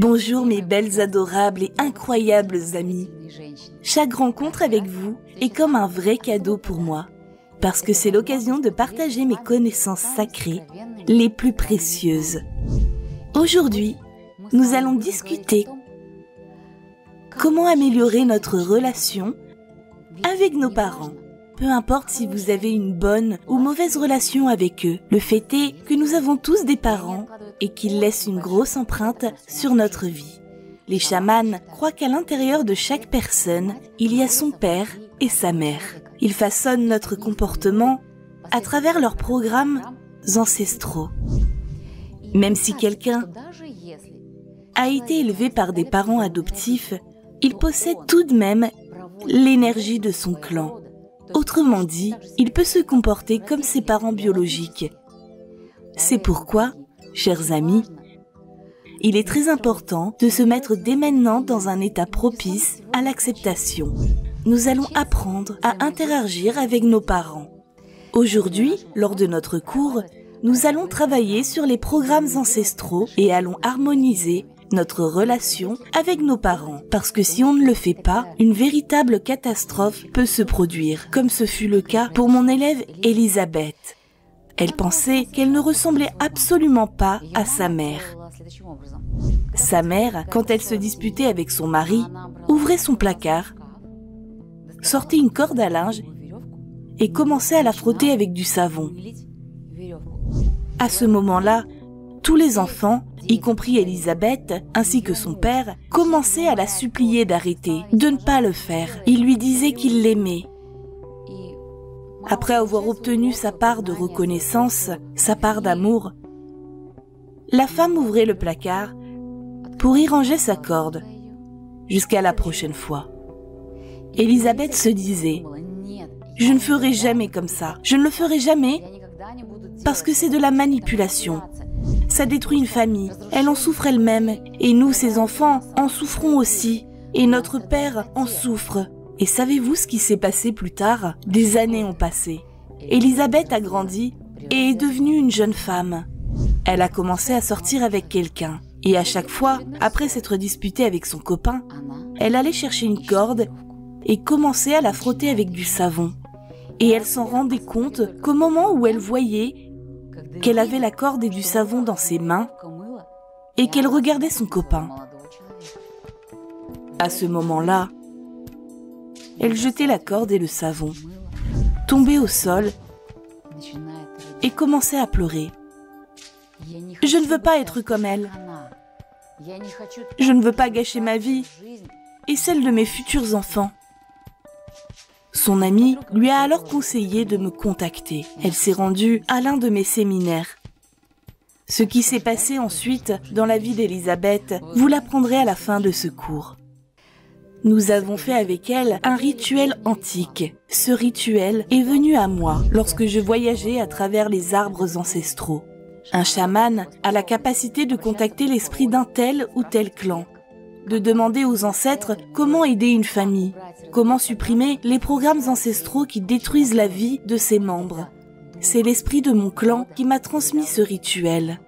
Bonjour mes belles, adorables et incroyables amis. Chaque rencontre avec vous est comme un vrai cadeau pour moi, parce que c'est l'occasion de partager mes connaissances sacrées les plus précieuses. Aujourd'hui, nous allons discuter comment améliorer notre relation avec nos parents. Peu importe si vous avez une bonne ou mauvaise relation avec eux, le fait est que nous avons tous des parents et qu'ils laissent une grosse empreinte sur notre vie. Les chamans croient qu'à l'intérieur de chaque personne, il y a son père et sa mère. Ils façonnent notre comportement à travers leurs programmes ancestraux. Même si quelqu'un a été élevé par des parents adoptifs, il possède tout de même l'énergie de son clan. Autrement dit, il peut se comporter comme ses parents biologiques. C'est pourquoi, chers amis, il est très important de se mettre dès maintenant dans un état propice à l'acceptation. Nous allons apprendre à interagir avec nos parents. Aujourd'hui, lors de notre cours, nous allons travailler sur les programmes ancestraux et allons harmoniser notre relation avec nos parents. Parce que si on ne le fait pas, une véritable catastrophe peut se produire, comme ce fut le cas pour mon élève Elisabeth. Elle pensait qu'elle ne ressemblait absolument pas à sa mère. Sa mère, quand elle se disputait avec son mari, ouvrait son placard, sortait une corde à linge et commençait à la frotter avec du savon. À ce moment-là, tous les enfants, y compris Elisabeth, ainsi que son père, commençaient à la supplier d'arrêter, de ne pas le faire. Ils lui disaient qu'il l'aimait. Après avoir obtenu sa part de reconnaissance, sa part d'amour, la femme ouvrait le placard pour y ranger sa corde, jusqu'à la prochaine fois. Elisabeth se disait « Je ne ferai jamais comme ça, je ne le ferai jamais parce que c'est de la manipulation. Ça détruit une famille, elle en souffre elle-même, et nous, ses enfants, en souffrons aussi, et notre père en souffre. » Et savez-vous ce qui s'est passé plus tard? Des années ont passé. Elisabeth a grandi et est devenue une jeune femme. Elle a commencé à sortir avec quelqu'un. Et à chaque fois, après s'être disputée avec son copain, elle allait chercher une corde et commençait à la frotter avec du savon. Et elle s'en rendait compte qu'au moment où elle voyait qu'elle avait la corde et du savon dans ses mains et qu'elle regardait son copain. À ce moment-là, elle jetait la corde et le savon, tombait au sol et commençait à pleurer. « Je ne veux pas être comme elle. Je ne veux pas gâcher ma vie et celle de mes futurs enfants. » Son amie lui a alors conseillé de me contacter. Elle s'est rendue à l'un de mes séminaires. Ce qui s'est passé ensuite dans la vie d'Elisabeth, vous l'apprendrez à la fin de ce cours. Nous avons fait avec elle un rituel antique. Ce rituel est venu à moi lorsque je voyageais à travers les arbres ancestraux. Un chaman a la capacité de contacter l'esprit d'un tel ou tel clan, de demander aux ancêtres comment aider une famille, comment supprimer les programmes ancestraux qui détruisent la vie de ses membres. C'est l'esprit de mon clan qui m'a transmis ce rituel.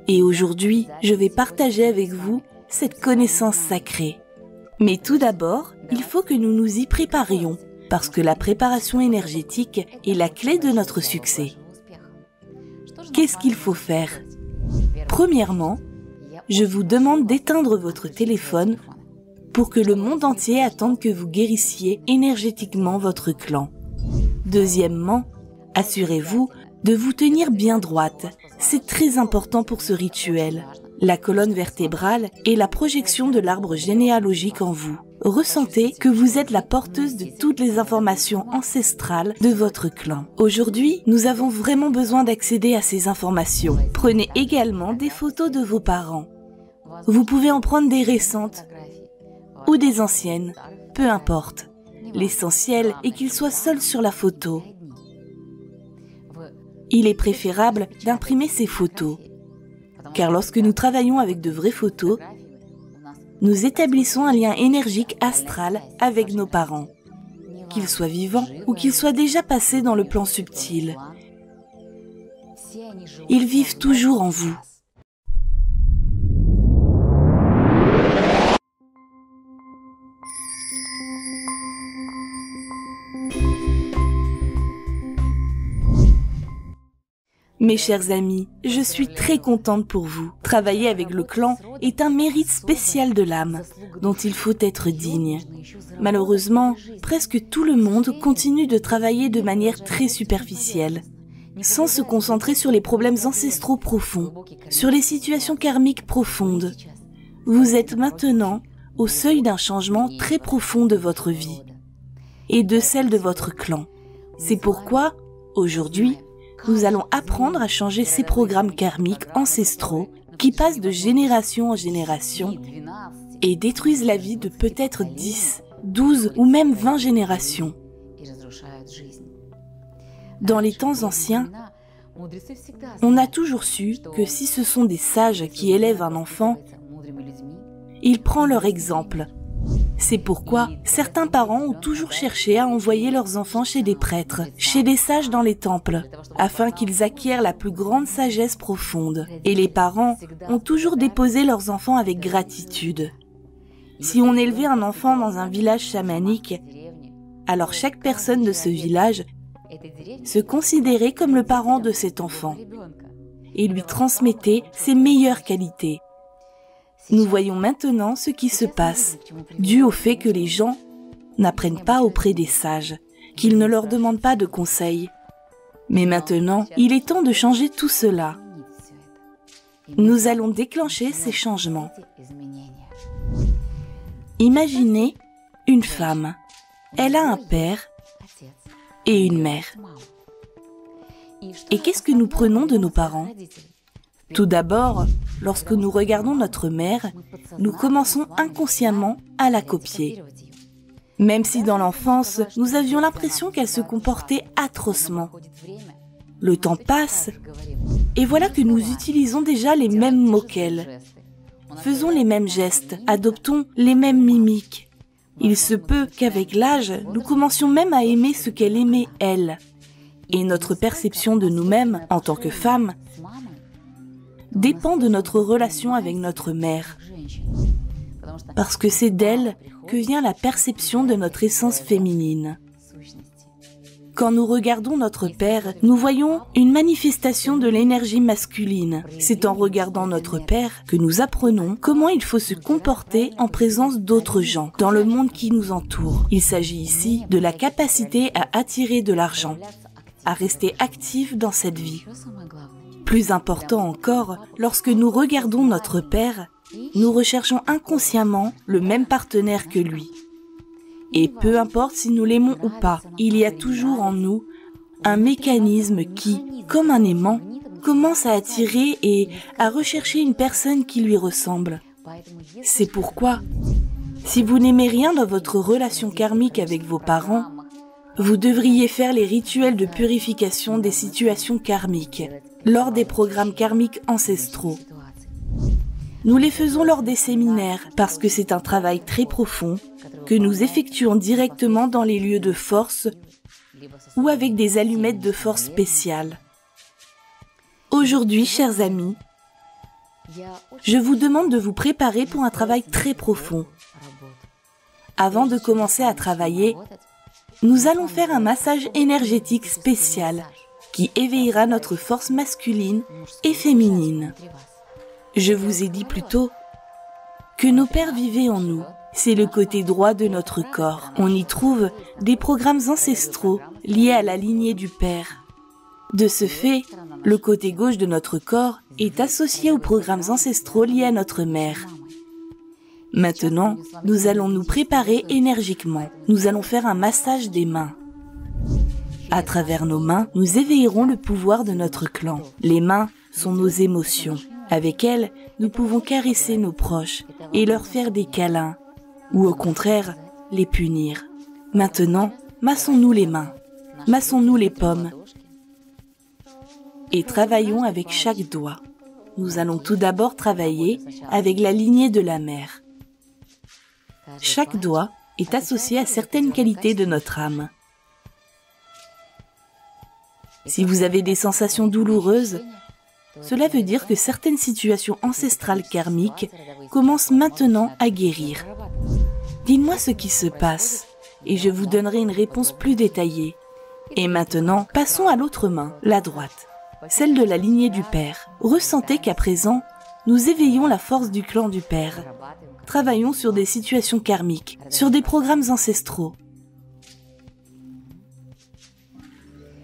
Et aujourd'hui, je vais partager avec vous cette connaissance sacrée. Mais tout d'abord, il faut que nous nous y préparions, parce que la préparation énergétique est la clé de notre succès. Qu'est-ce qu'il faut faire? Premièrement, je vous demande d'éteindre votre téléphone pour que le monde entier attende que vous guérissiez énergétiquement votre clan. Deuxièmement, assurez-vous de vous tenir bien droite. C'est très important pour ce rituel. La colonne vertébrale est la projection de l'arbre généalogique en vous. Ressentez que vous êtes la porteuse de toutes les informations ancestrales de votre clan. Aujourd'hui, nous avons vraiment besoin d'accéder à ces informations. Prenez également des photos de vos parents. Vous pouvez en prendre des récentes ou des anciennes, peu importe. L'essentiel est qu'ils soient seuls sur la photo. Il est préférable d'imprimer ces photos, car lorsque nous travaillons avec de vraies photos, nous établissons un lien énergique astral avec nos parents, qu'ils soient vivants ou qu'ils soient déjà passés dans le plan subtil. Ils vivent toujours en vous. Mes chers amis, je suis très contente pour vous. Travailler avec le clan est un mérite spécial de l'âme, dont il faut être digne. Malheureusement, presque tout le monde continue de travailler de manière très superficielle, sans se concentrer sur les problèmes ancestraux profonds, sur les situations karmiques profondes. Vous êtes maintenant au seuil d'un changement très profond de votre vie et de celle de votre clan. C'est pourquoi, aujourd'hui, nous allons apprendre à changer ces programmes karmiques ancestraux qui passent de génération en génération et détruisent la vie de peut-être 10, 12 ou même 20 générations. Dans les temps anciens, on a toujours su que si ce sont des sages qui élèvent un enfant, il prend leur exemple. C'est pourquoi certains parents ont toujours cherché à envoyer leurs enfants chez des prêtres, chez des sages dans les temples, afin qu'ils acquièrent la plus grande sagesse profonde. Et les parents ont toujours déposé leurs enfants avec gratitude. Si on élevait un enfant dans un village chamanique, alors chaque personne de ce village se considérait comme le parent de cet enfant et lui transmettait ses meilleures qualités. Nous voyons maintenant ce qui se passe, dû au fait que les gens n'apprennent pas auprès des sages, qu'ils ne leur demandent pas de conseils. Mais maintenant, il est temps de changer tout cela. Nous allons déclencher ces changements. Imaginez une femme. Elle a un père et une mère. Et qu'est-ce que nous prenons de nos parents ? Tout d'abord, lorsque nous regardons notre mère, nous commençons inconsciemment à la copier. Même si dans l'enfance, nous avions l'impression qu'elle se comportait atrocement. Le temps passe, et voilà que nous utilisons déjà les mêmes mots qu'elle. Faisons les mêmes gestes, adoptons les mêmes mimiques. Il se peut qu'avec l'âge, nous commencions même à aimer ce qu'elle aimait elle. Et notre perception de nous-mêmes, en tant que femmes, dépend de notre relation avec notre mère. Parce que c'est d'elle que vient la perception de notre essence féminine. Quand nous regardons notre père, nous voyons une manifestation de l'énergie masculine. C'est en regardant notre père que nous apprenons comment il faut se comporter en présence d'autres gens, dans le monde qui nous entoure. Il s'agit ici de la capacité à attirer de l'argent, à rester actif dans cette vie. Plus important encore, lorsque nous regardons notre père, nous recherchons inconsciemment le même partenaire que lui. Et peu importe si nous l'aimons ou pas, il y a toujours en nous un mécanisme qui, comme un aimant, commence à attirer et à rechercher une personne qui lui ressemble. C'est pourquoi, si vous n'aimez rien dans votre relation karmique avec vos parents, vous devriez faire les rituels de purification des situations karmiques lors des programmes karmiques ancestraux. Nous les faisons lors des séminaires parce que c'est un travail très profond que nous effectuons directement dans les lieux de force ou avec des allumettes de force spéciales. Aujourd'hui, chers amis, je vous demande de vous préparer pour un travail très profond. Avant de commencer à travailler, nous allons faire un massage énergétique spécial qui éveillera notre force masculine et féminine. Je vous ai dit plus tôt que nos pères vivaient en nous. C'est le côté droit de notre corps. On y trouve des programmes ancestraux liés à la lignée du père. De ce fait, le côté gauche de notre corps est associé aux programmes ancestraux liés à notre mère. Maintenant, nous allons nous préparer énergiquement. Nous allons faire un massage des mains. À travers nos mains, nous éveillerons le pouvoir de notre clan. Les mains sont nos émotions. Avec elles, nous pouvons caresser nos proches et leur faire des câlins, ou au contraire, les punir. Maintenant, massons-nous les mains, massons-nous les paumes et travaillons avec chaque doigt. Nous allons tout d'abord travailler avec la lignée de la mère. Chaque doigt est associé à certaines qualités de notre âme. Si vous avez des sensations douloureuses, cela veut dire que certaines situations ancestrales karmiques commencent maintenant à guérir. Dites-moi ce qui se passe et je vous donnerai une réponse plus détaillée. Et maintenant, passons à l'autre main, la droite. celle de la lignée du père. Ressentez qu'à présent, nous éveillons la force du clan du père. Travaillons sur des situations karmiques, sur des programmes ancestraux.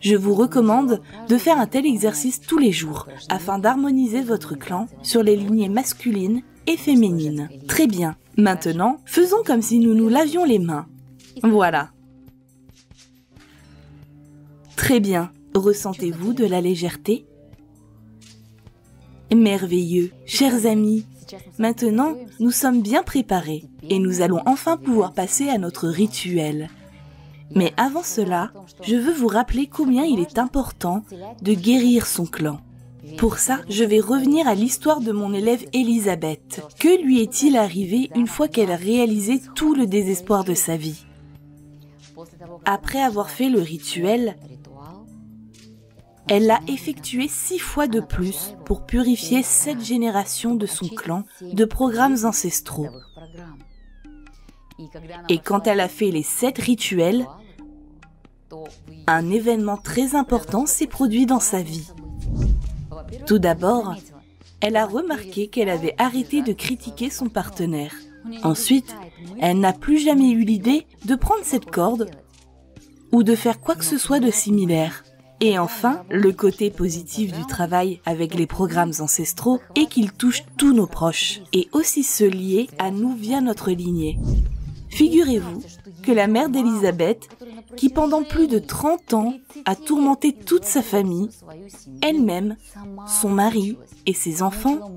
Je vous recommande de faire un tel exercice tous les jours, afin d'harmoniser votre clan sur les lignées masculines et féminines. Très bien. Maintenant, faisons comme si nous nous lavions les mains. Voilà. Très bien. Ressentez-vous de la légèreté? Merveilleux. Chers amis, maintenant, nous sommes bien préparés et nous allons enfin pouvoir passer à notre rituel. Mais avant cela, je veux vous rappeler combien il est important de guérir son clan. Pour ça, je vais revenir à l'histoire de mon élève Elisabeth. Que lui est-il arrivé une fois qu'elle a réalisé tout le désespoir de sa vie? Après avoir fait le rituel, elle l'a effectué 6 fois de plus pour purifier 7 générations de son clan de programmes ancestraux. Et quand elle a fait les 7 rituels, un événement très important s'est produit dans sa vie. Tout d'abord, elle a remarqué qu'elle avait arrêté de critiquer son partenaire. Ensuite, elle n'a plus jamais eu l'idée de prendre cette corde ou de faire quoi que ce soit de similaire. Et enfin, le côté positif du travail avec les programmes ancestraux est qu'il touche tous nos proches, et aussi ceux liés à nous via notre lignée. Figurez-vous que la mère d'Elisabeth, qui pendant plus de 30 ans a tourmenté toute sa famille, elle-même, son mari et ses enfants,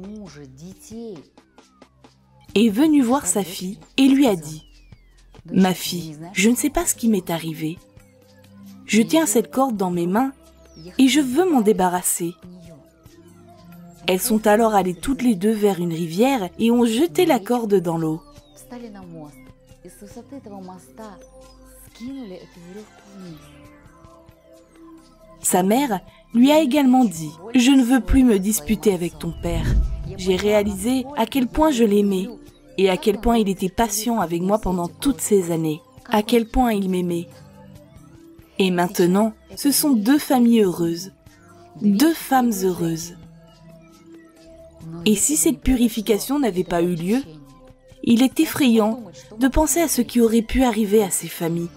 est venue voir sa fille et lui a dit « Ma fille, je ne sais pas ce qui m'est arrivé. Je tiens cette corde dans mes mains et je veux m'en débarrasser. » Elles sont alors allées toutes les deux vers une rivière et ont jeté la corde dans l'eau. Sa mère lui a également dit « Je ne veux plus me disputer avec ton père. J'ai réalisé à quel point je l'aimais et à quel point il était patient avec moi pendant toutes ces années, à quel point il m'aimait. Et maintenant, ce sont 2 familles heureuses, 2 femmes heureuses. Et si cette purification n'avait pas eu lieu, il est effrayant de penser à ce qui aurait pu arriver à ces familles.